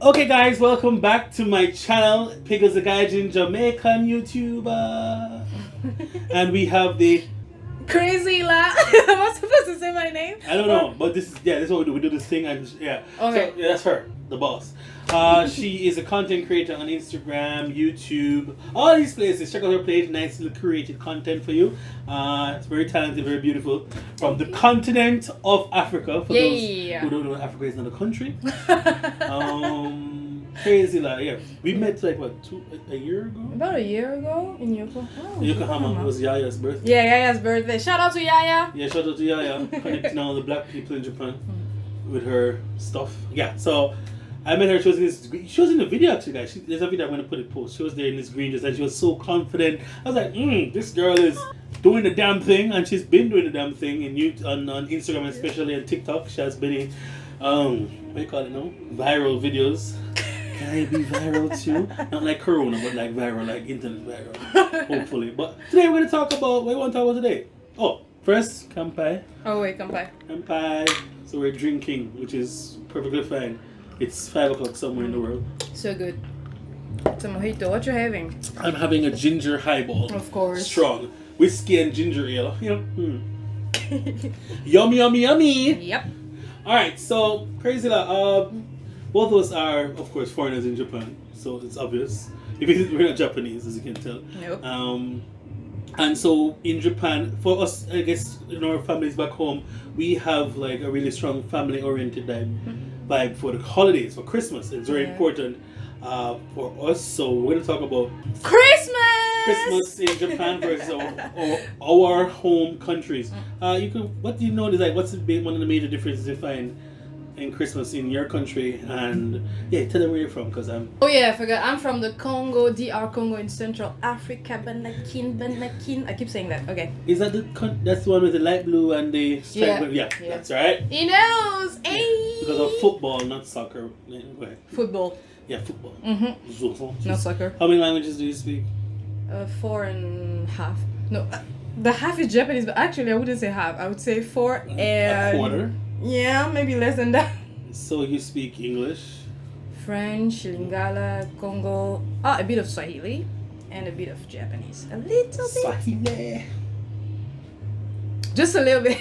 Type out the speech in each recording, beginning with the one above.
Okay, guys, welcome back to my channel, Pdgcast Jamaican YouTuber, and we have the Crazy la. Am I supposed to say my name? I don't know, but this is what we do. We do this thing, and yeah. Okay. So yeah, that's her, the boss. She is a content creator on Instagram, YouTube, all these places. Check out her page. Nice little curated content for you. It's very talented, very beautiful. From the continent of Africa. For those who don't know, Africa is not a country. Crazy like yeah. We met like what a year ago? About a year ago in Yokohama. Yokohama. It was Yaya's birthday. Yeah, Yaya's birthday. Shout out to Yaya. Yeah, shout out to Yaya, connecting all the black people in Japan with her stuff. Yeah, so I met her. She was in the video actually, guys. There's a video I'm gonna put it post. She was there in this green dress and she was so confident. I was like, this girl is doing the damn thing, and she's been doing the damn thing on Instagram, especially on TikTok. She has been in what do you call it now? Viral videos. Can I be viral too? Not like Corona, but like viral, like internet viral. Hopefully. But today we're gonna talk about what you want to talk about today. Oh, first, kampai. Oh wait, kampai. Kampai. So we're drinking, which is perfectly fine. It's 5 o'clock somewhere in the world. So good. It's a mojito. What you having? I'm having a ginger highball. Of course. Strong. Whiskey and ginger ale. You know. Yummy, yummy, yummy. Yep. Alright, so crazy both of us are, of course, foreigners in Japan, so it's obvious. We're not Japanese, as you can tell. Nope. And so in Japan, for us, I guess, in our families back home, we have like a really strong family-oriented vibe for the holidays, for Christmas. It's very important for us. So we're going to talk about Christmas in Japan versus our home countries. What do you know is like what's one of the major differences you find in Christmas in your country? And yeah, tell them where you're from, because I'm... Oh yeah, I forgot. I'm from the Congo, DR Congo in Central Africa. Banakin. I keep saying that. Okay. Is that that's the one with the light blue and the stripe? Yeah, that's right. He knows. Hey. Because of football, not soccer. Wait. Football. Yeah, football. Not soccer. How many languages do you speak? 4.5. No, the half is Japanese, but actually I wouldn't say half. I would say 4 and... A quarter? Yeah, maybe less than that. So you speak English? French, Lingala, Congo, a bit of Swahili, and a bit of Japanese. A little bit. Swahili. Just a little bit.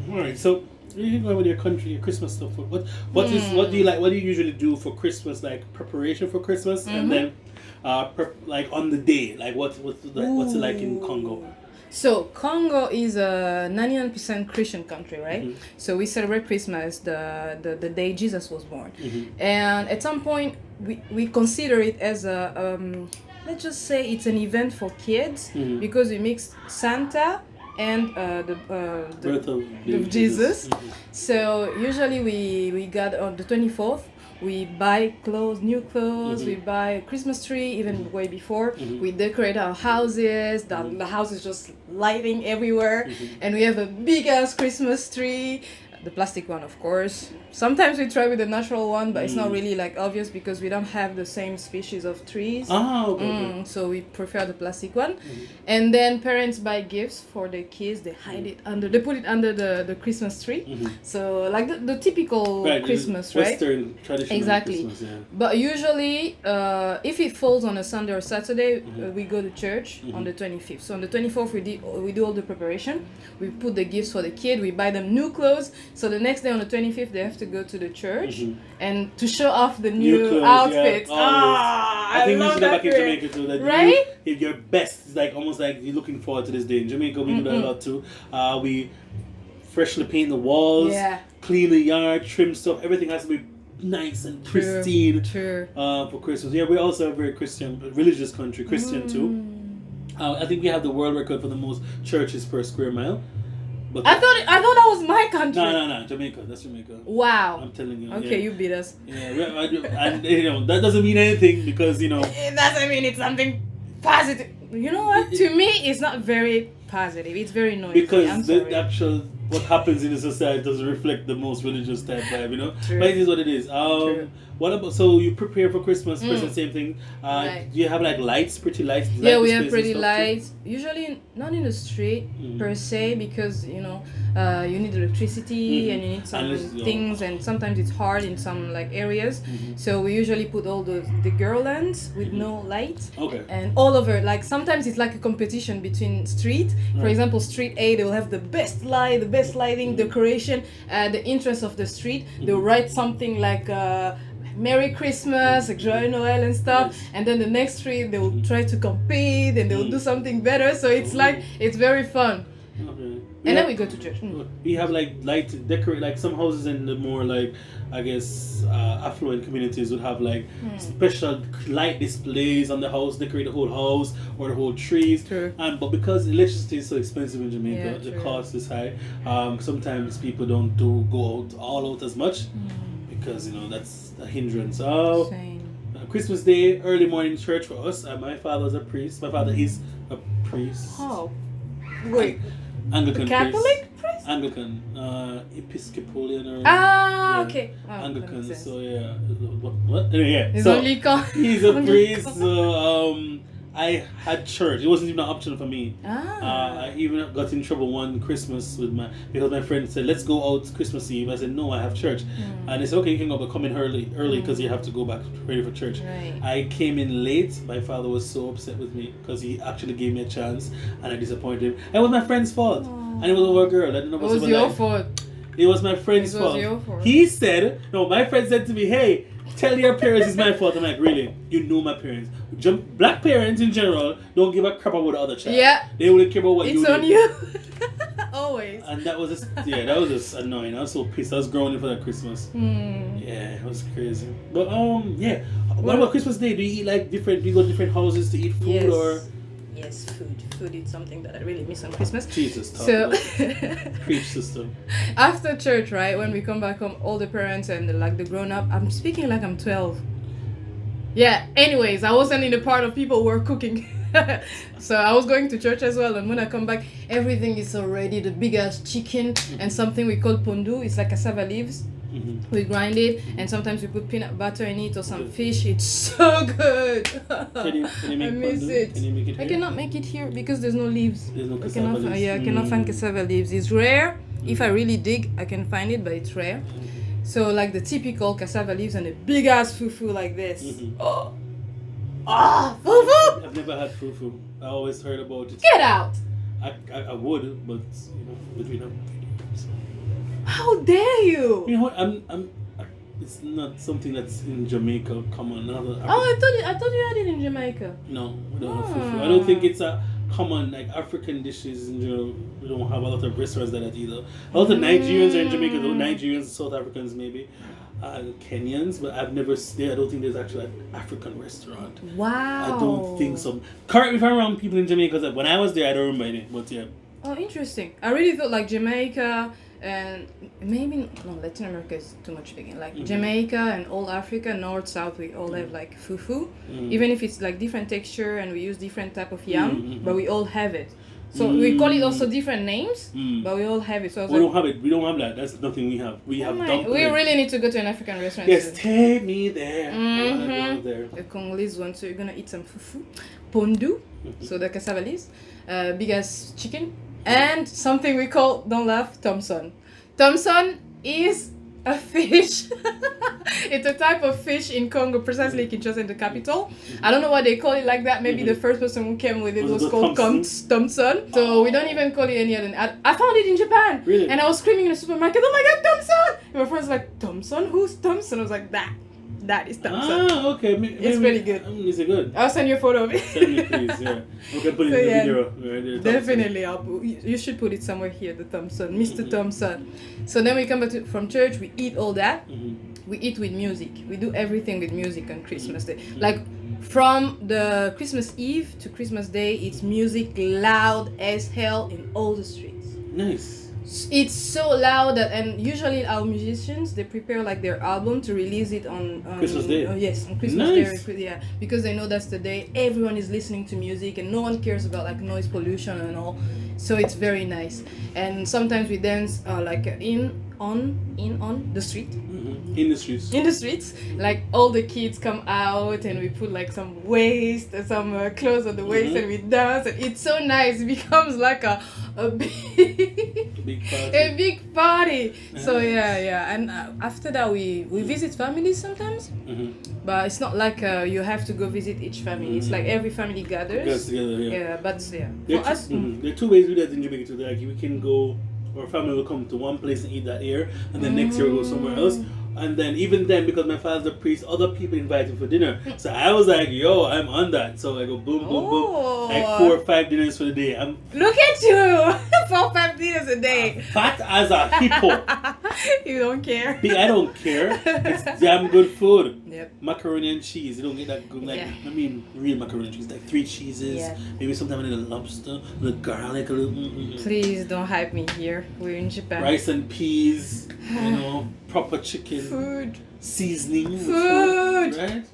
Alright, so you go with your country, your Christmas stuff. What do you like? What do you usually do for Christmas? Like preparation for Christmas, and then like on the day, like what's it like in Congo? So Congo is a 99% Christian country, right? So we celebrate Christmas the day Jesus was born, and at some point we consider it as a let's just say it's an event for kids because we mix Santa and the birth of Jesus. So usually we got on the 24th. We buy new clothes, we buy a Christmas tree, even way before. We decorate our houses, the house is just lighting everywhere. And we have a big ass Christmas tree, the plastic one of course. Sometimes we try with the natural one, but it's not really like obvious because we don't have the same species of trees. Okay. So we prefer the plastic one. And then parents buy gifts for their kids. They hide it they put it under the Christmas tree. So like the typical Christmas, right? Western traditional Exactly. Christmas, yeah. But usually, if it falls on a Sunday or Saturday, we go to church on the 25th. So on the 24th, we do all the preparation. We put the gifts for the kid. We buy them new clothes. So the next day on the 25th, they have to go to the church and to show off the new clothes, outfits. Yeah, I think we love should go that back in Jamaica too. That right? If your best, it's like almost like you're looking forward to this day. In Jamaica, we do that a lot too. We freshly paint the walls, clean the yard, trim stuff. Everything has to be nice and pristine for Christmas. Yeah, we're also a very religious country, Christian too. I think we have the world record for the most churches per square mile. But I thought that was my country. No, Jamaica. That's Jamaica. Wow. I'm telling you. Okay, you beat us. Yeah, and that doesn't mean anything because It doesn't mean it's something positive. You know what? To me, it's not very positive. It's very noisy. Because the actual what happens in the society doesn't reflect the most religious type vibe, you know. True. But it is what it is. What about, so you prepare for Christmas, person, same thing. Right. Do you have like lights, pretty lights? Yeah, light we have displays pretty and stuff too? lights. Usually not in the street per se, because you know you need electricity and you need some things, and sometimes it's hard in some like areas. So we usually put all the garlands with no light. Okay. And all over, like sometimes it's like a competition between street. For example, street A, they will have the best light, the best lighting, decoration, the entrance of the street. They'll write something like Merry Christmas, like Joyeux Noël and stuff. Yes. And then the next street, they will try to compete and they will do something better. So it's like, it's very fun. Okay. And then we go to church. We have like light decorate, like some houses in the more like, I guess, affluent communities would have like special light displays on the house, decorate the whole house or the whole trees. True. But because electricity is so expensive in Jamaica, Yeah, the true. cost is high. Sometimes people don't go out all out as much because that's a hindrance. Same. Christmas Day, early morning church for us. My father was a priest. My father is a priest. Oh. Wait. Anglican Catholic priest? Anglican, Episcopalian or Okay. Oh, that Anglican. makes sense. So yeah, what? Anyway, yeah. It's So only he's a priest. So I had church. It wasn't even an option for me. I even got in trouble one Christmas because my friend said, "Let's go out Christmas Eve." I said, "No, I have church," and they said, "Okay, you can go, but come in early because you have to go back ready for church." Right. I came in late. My father was so upset with me because he actually gave me a chance, and I disappointed him. It was my friend's fault, and it was over a girl. I didn't know It was your fault. It was my friend's It was fault. your fault. He said, no, my friend said to me, "Hey, tell your parents it's my fault." I'm like, "Really? You know my parents. Black parents in general don't give a crap about the other child. Yeah. They only care about what you It's do." on you. Always. And that was just annoying. I was so pissed. I was groaning for that Christmas. Yeah, it was crazy. But yeah. What about Christmas Day? Do you eat like different? Do you go to different houses to eat food Yes. or? Yes, food. Food is something that I really miss on Christmas. Jesus, talk So about preach system. after church, right, when we come back home, all the parents and the grown up, I'm speaking like I'm 12. Yeah, anyways, I wasn't in the part of people who were cooking. So I was going to church as well, and when I come back, everything is already the big ass chicken and something we call pondu. It's like cassava leaves. We grind it, and sometimes we put peanut butter in it or some fish. It's so good. Can you make I miss pondu? it. Can you make it I here? cannot make it here because there's no leaves. There's no I cassava cannot, leaves. I cannot find cassava leaves. It's rare. If I really dig, I can find it, but it's rare. So like the typical cassava leaves and a big ass fufu like this. Fufu! I've never had fufu. I always heard about it. Get out! I would, but between them. How dare you? You know what? It's not something that's in Jamaica common. I thought you had it in Jamaica. No, we don't have fufu. I don't think it's a common like African dishes in general. We don't have a lot of restaurants that either. A lot of Nigerians are in Jamaica, though. Nigerians, South Africans maybe. Kenyans, but I've never stayed. I don't think there's actually an African restaurant. Wow. I don't think so. Correct me if I'm wrong, people in Jamaica. Because when I was there, I don't remember any. But yeah. Oh, interesting. I really thought like Jamaica and maybe no, Latin America is too much again. Like Jamaica and all Africa, North, South, we all have like fufu. Even if it's like different texture and we use different type of yam, but we all have it. So we call it also different names, but we all have it. So I was we like, don't have it. We don't have that. That's nothing we have. We have dumplings. we really need to go to an African restaurant. Yes, soon. take me there. I wanna go there. A Congolese one. So you're gonna eat some fufu, pondu, so the cassava leaves, big ass chicken, and something we call, don't laugh, Thompson. Thompson is a fish. It's a type of fish in Congo, precisely Kinshasa in the capital. I don't know why they call it like that. Maybe the first person who came with it was called Thompson. So we don't even call it any other. I found it in Japan. Really? And I was screaming in the supermarket, "Oh my god, Thompson!" And my friend's like, "Thompson? Who's Thompson?" I was like, that is Thompson. Okay. It's pretty good. Is it good? I'll send you a photo of it. Send me, please. Yeah. We can put it in the video. Right there, Definitely, you should put it somewhere here. The Thompson, Mr. Thompson. So then we come back from church. We eat all that. We eat with music. We do everything with music on Christmas Day. Like from the Christmas Eve to Christmas Day, it's music loud as hell in all the streets. Nice. It's so loud that, and usually our musicians, they prepare like their album to release it on Christmas Day. Yes, on Christmas Nice. Day. Yeah, because they know that's the day everyone is listening to music and no one cares about like noise pollution and all. So it's very nice. And sometimes we dance like in on the street. In the streets. In the streets, like all the kids come out and we put like some clothes on the waist and we dance and it's so nice. It becomes like a Big party. a big party. So yeah, and after that we visit families sometimes, but it's not like you have to go visit each family. It's like every family gathers. Yes, together, Yeah, but yeah, There for us. there are two ways we do that in Jamaica too. Like we can go, our family will come to one place and eat that year, and then next year we'll go somewhere else. And then even then, because my father's a priest, other people invite him for dinner. So I was like, yo, I'm on that. So I go boom, boom, boom. Like 4 or 5 dinners for the day. I'm Look at you! 4 or 5 dinners a day. fat as a hippo. You don't care. I don't care. It's damn good food. Yep. Macaroni and cheese. You don't get that good, like, Yeah. I mean, real macaroni and cheese. Like 3 cheeses. Yeah. Maybe sometimes a little lobster, a little garlic, a little... Please don't hype me here. We're in Japan. Rice and peas, proper chicken. Food. Seasoning. Food. Right?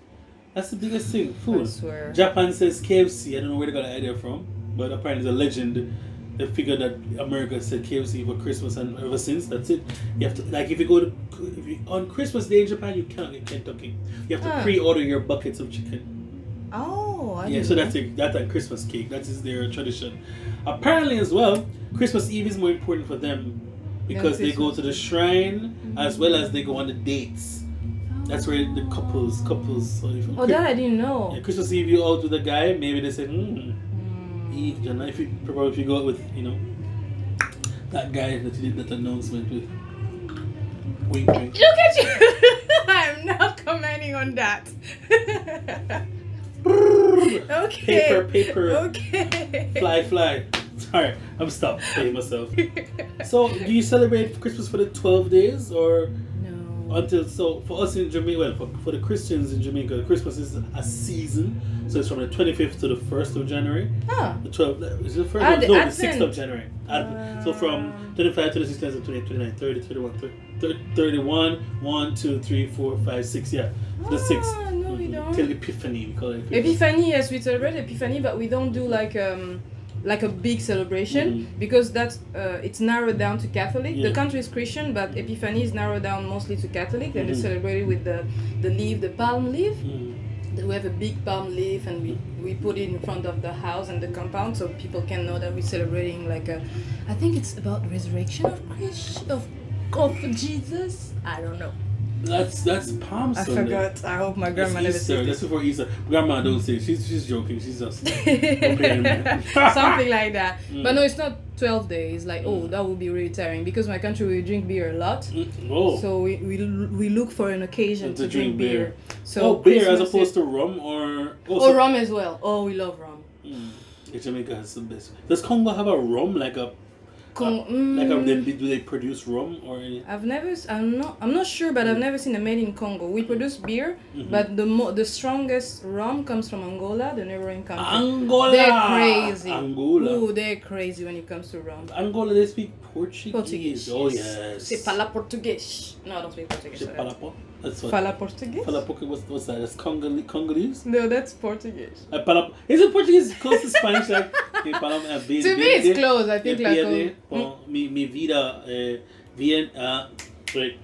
That's the biggest thing. I Food. swear. Japan says KFC. I don't know where they got the idea from, but apparently it's a legend. They figured that America said KFC for Christmas, and ever since that's it. You have to, like, if you on Christmas Day in Japan, you can't get Kentucky. You have to pre-order your buckets of chicken. Oh, I Yeah, didn't so know. that's a Christmas cake. That is their tradition. Apparently, as well, Christmas Eve is more important for them because they go to the shrine as well as they go on the dates. That's where the couples. Oh, that I didn't know. Yeah, Christmas Eve, you out with a guy. Maybe they say, Eve, Jana, if you go out with, that guy that you did that announcement with. Wink, wink. Look at you! I'm not commenting on that. Okay. Paper. Okay. Fly. Sorry, I'm stopped paying myself. So, do you celebrate Christmas for the 12 days or No. so for us in Jamaica, for the Christians in Jamaica, Christmas is a season. So it's from the 25th to the 1st of January. Huh. The 12th, is it the 1st? Ah, the No, the Advent. 6th of January. So from 25 to the 16th, 28, 29, 30, 31, 1, 2, 3, 4, 5, 6, yeah. The 6th. No, we don't. Till Epiphany, we call it Epiphany, yes, we celebrate Epiphany, but we don't do like a big celebration because that's it's narrowed down to Catholic. Yeah. The country is Christian, but Epiphany is narrowed down mostly to Catholic, and they celebrate it with the palm leaf. We have a big palm leaf, and we put it in front of the house and the compound so people can know that we're celebrating I think it's about resurrection of Jesus. I don't know. That's Palm I Sunday. forgot. I hope my grandma never Easter. said That's it. before Easter. Grandma don't say it. She's joking. She's just Something like that. But no, it's not 12 days. Like, that would be really tiring because my country we drink beer a lot. Oh. So we look for an occasion to drink beer. So beer as Christmas opposed to rum or or rum as well. Oh, we love rum. Jamaica has the best. Does Congo have a rum do they produce rum or any? I'm not sure, but I've never seen a made in Congo. We produce beer, but the strongest rum comes from Angola, the neighboring country. Angola. They're crazy. Angola. Ooh, they're crazy when it comes to rum. Angola, they speak Portuguese. Portuguese. Oh yes. yes. C'est fala português. No, I don't speak Portuguese. C'est palapo. That's what. Fala português? Palapo. What's that? That's Congolese. No, that's Portuguese. Palapo. Isn't Portuguese close to Spanish? Like, To me, it's close. I think Mi vida bien like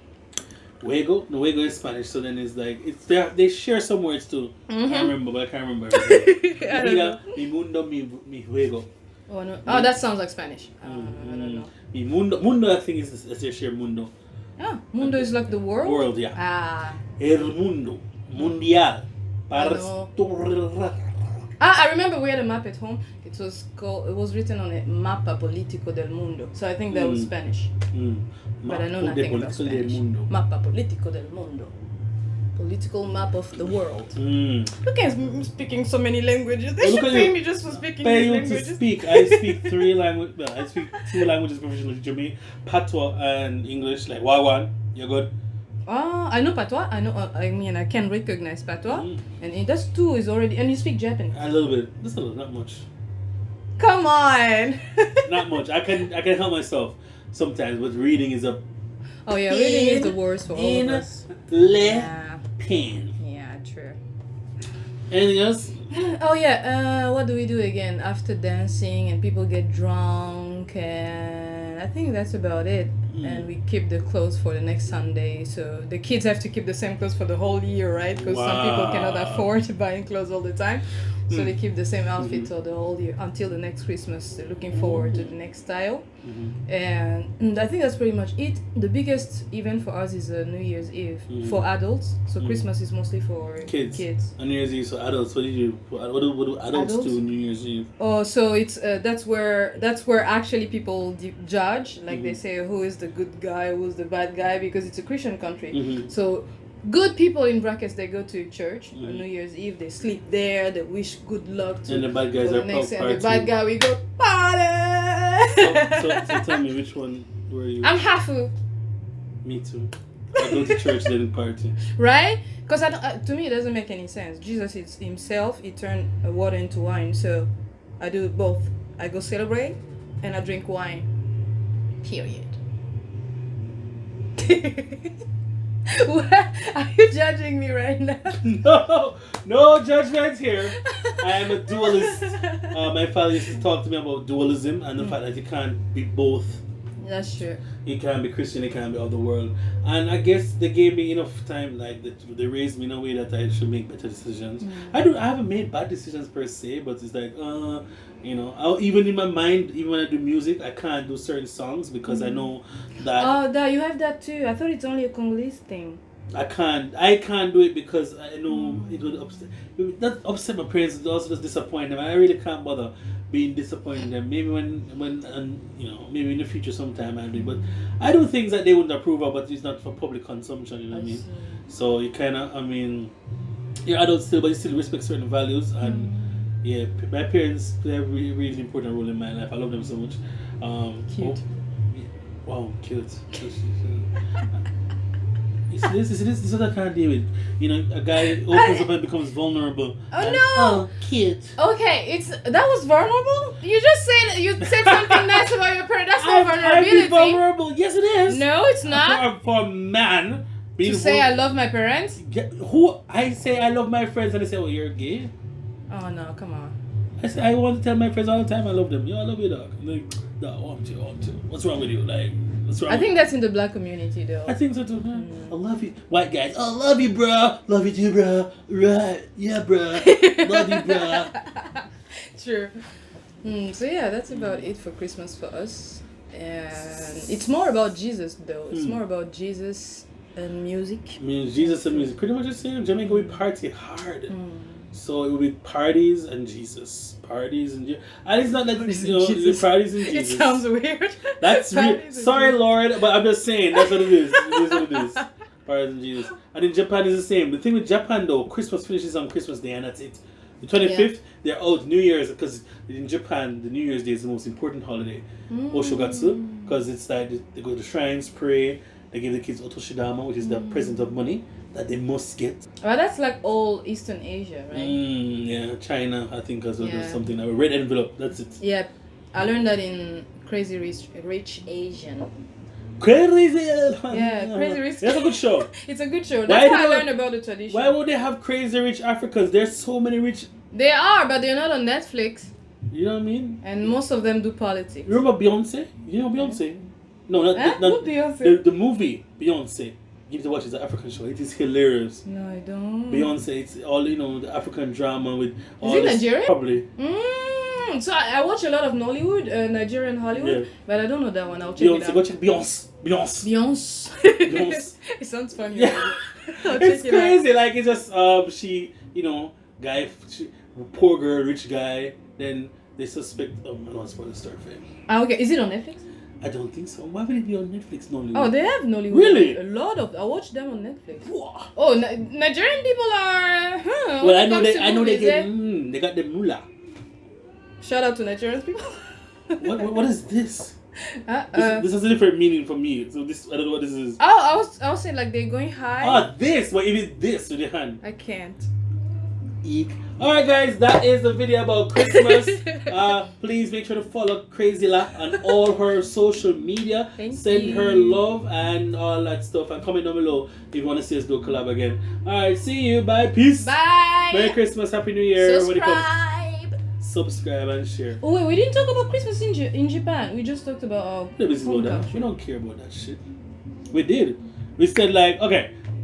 Luego is Spanish, so then it's like they share some words too. I can't remember, but I can't remember. I don't know. Mi mundo, mi juego. Oh no! Oh, that sounds like Spanish. I don't know. Mi mundo I think is they share mundo. Ah, mundo is like the world. World, yeah. Ah. El mundo mundial. I remember we had a map at home. It was written on it, Mapa Político del Mundo. So I think that was Spanish. But I know nothing about Spanish. Mapa Político del Mundo. Political map of the world. Look at me speaking so many languages. They should pay me just for speaking these languages. To speak. I speak 3 languages. Well, I speak 2 languages professionally. Jamaican, Patois and English. Like Wawan. You're good. I know Patois. I can recognize Patois. And that's 2 is already. And you speak Japanese. A little bit. Just a little, not much. Come on. Not much. I can help myself sometimes, but reading is a. Oh yeah, reading is the worst for all of us. Pain. Yeah, true. Anything else? Oh yeah. What do we do again after dancing and people get drunk, and I think that's about it. and we keep the clothes for the next Sunday. So the kids have to keep the same clothes for the whole year, right? Because some people cannot afford buying clothes all the time. So they keep the same outfit for the whole year until the next Christmas. They're looking forward to the next style. And I think that's pretty much it. The biggest event for us is New Year's Eve for adults. So Christmas is mostly for kids. And New Year's Eve for adults. What do adults do New Year's Eve? Oh, so it's that's where actually people judge. Like they say, who is the good guy, who's the bad guy, because it's a Christian country. So good people in brackets, they go to church on New Year's Eve, they sleep there, they wish good luck to, and the bad guys are next party. And the bad guy, we go party. So tell me, which one were you? I'm Hafu. Me too. I go to church then party. Right? Because to me it doesn't make any sense. Jesus is himself, he turned water into wine, so I do both. I go celebrate and I drink wine. Period. What? Are you judging me right now? No judgment here. I am a dualist. My father used to talk to me about dualism and the fact that you can't be both. That's true. You can't be Christian, you can't be of the world. And I guess they gave me enough time, like they raised me in a way that I should make better decisions. I haven't made bad decisions per se, but it's like, even in my mind, even when I do music, I can't do certain songs because I know that. Oh, you have that too. I thought it's only a Congolese thing. I can't do it because I know it would not upset my parents, it also just disappoint them. I really can't bother being disappointed in them. Maybe maybe in the future sometime I do, but I do things that they wouldn't approve of, but it's not for public consumption, you know what I mean? So you you're adults still, but you still respect certain values, and my parents play a really, really important role in my life. I love them so much. Cute. Wow, cute. This is what I can't deal with. A guy opens up and becomes vulnerable. Oh no! Oh, cute. Okay, that was vulnerable. You said something nice about your parents. That's not vulnerability. I'm vulnerable. Yes, it is. No, it's not. For a man, to say I love my parents. Who I say I love my friends and they say, "Oh, you're gay." Oh no! Come on. I say I want to tell my friends all the time I love them. Yo, I love you, dog. I'm like, I want you. What's wrong with you? Like, what's wrong? I think that's in the black community, though. I think so too. I love you, white guys. I love you, bro. Love you too, bro. Right? Yeah, bro. Love you, bro. True. So yeah, that's about it for Christmas for us, and it's more about Jesus, though. It's more about Jesus and music. Jesus and music, pretty much the same. Jamaica, we party hard. So it will be parties and Jesus. Parties and Jesus. And it's not like, parties and Jesus. It sounds weird. That's weird. Sorry, Lord, but I'm just saying, that's what it is. It is what it is. Parties and Jesus. And in Japan is the same. The thing with Japan, though, Christmas finishes on Christmas Day and that's it. The 25th, they're out New Year's, because in Japan, the New Year's Day is the most important holiday. Oshogatsu, because it's like they go to shrines, pray, they give the kids otoshidama, which is the present of money that they must get. Well, that's like all Eastern Asia, right? Yeah, China, I think, as well. There's something like a red envelope. That's it. Yeah, I learned that in Crazy Rich Asian. Crazy. Yeah, Crazy Rich. That's a good show. It's a good show. That's how I learned about the tradition. Why would they have Crazy Rich Africans? There's so many rich. They are, but they're not on Netflix. You know what I mean? And most of them do politics. Remember Beyonce? You know Beyonce? No, not Beyonce. The movie Beyonce. You need to watch it. It's an African show. It is hilarious. No, I don't. Beyonce, it's all, the African drama with all Is it Nigerian? Probably. So I watch a lot of Nollywood, Nigerian Hollywood, but I don't know that one. I'll check Beyonce, it out. go check Beyonce. Beyonce. It sounds funny. Yeah. It's crazy. Like, it's just, she, guy, poor girl, rich guy, then they suspect, I don't want to spoil the story for him. Okay, is it on Netflix? I don't think so. Why would it be on Netflix, Nollywood? Oh, they have Nollywood. Really? A lot of. I watch them on Netflix. Whoa. Oh, Nigerian people are. Well, I know they get. They got the mullah. Shout out to Nigerian people. What is this? This has a different meaning for me. So this, I don't know what this is. Oh, I was saying like they're going high. This. What if it's this with your hand? I can't. Eek. Alright guys, that is the video about Christmas. Please make sure to follow Crazy La on all her social media. Send her love and all that stuff, and comment down below if you want to see us do a collab again. Alright, see you. Bye. Peace. Bye. Merry Christmas. Happy New Year. Subscribe. subscribe, and share. Oh wait, we didn't talk about Christmas in Japan. We just talked about We're busy home about that. country. We don't care about that shit. We did. We said like, okay,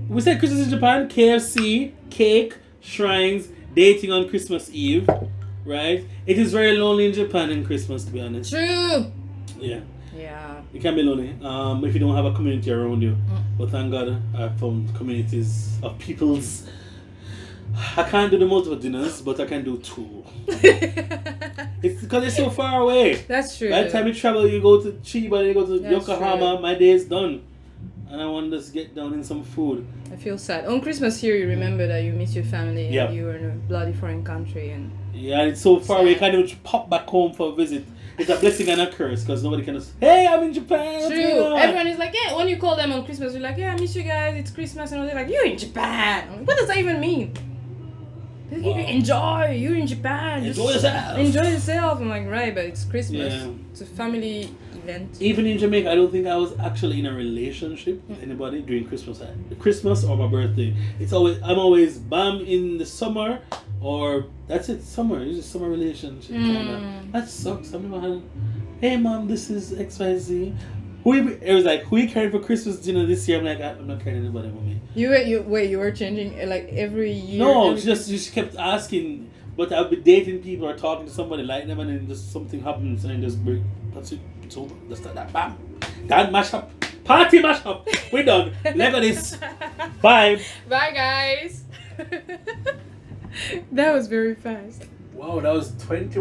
we said Christmas in Japan, KFC, cake, shrines, dating on Christmas Eve, right? It is very lonely in Japan in Christmas, to be honest. True. Yeah. Yeah. It can be lonely if you don't have a community around you. But thank God I found communities of peoples. I can't do the multiple dinners, but I can do 2. It's because it's so far away. That's true. By the time you travel, you go to Chiba, you go to That's Yokohama, true. my day is done. And I want to just get down in some food. I feel sad. On Christmas here, you remember that you miss your family Yeah. and you were in a bloody foreign country and. Yeah, and it's so far away, you can't even pop back home for a visit. It's a blessing and a curse because nobody can just, hey, I'm in Japan. what's going True. on?" Everyone is like, yeah. When you call them on Christmas, you're like, yeah, I miss you guys. It's Christmas, and they're like, you're in Japan. I'm like, what does that even mean? They're like, Wow. Enjoy. You're in Japan. Enjoy yourself. Enjoy yourself. I'm like, right, but it's Christmas. Yeah. It's a family event. Even in Jamaica, I don't think I was actually in a relationship with anybody during Christmas time. Christmas or my birthday. I'm always bam in the summer or that's it, summer. It's just summer relationship. Kinda. That sucks. I never had, hey mom, this is XYZ. It was like, who you carrying for Christmas dinner this year? I'm like, I'm not carrying anybody with me. You were changing like every year. No, every... she just kept asking. But I'll be dating people or talking to somebody like them, and then just something happens, and then just break. That's it. It's over. Just like that. Bam. Done. Mash up. Party mash up. We're done. Look at this. Bye. Bye, guys. That was very fast. Wow, that was 21.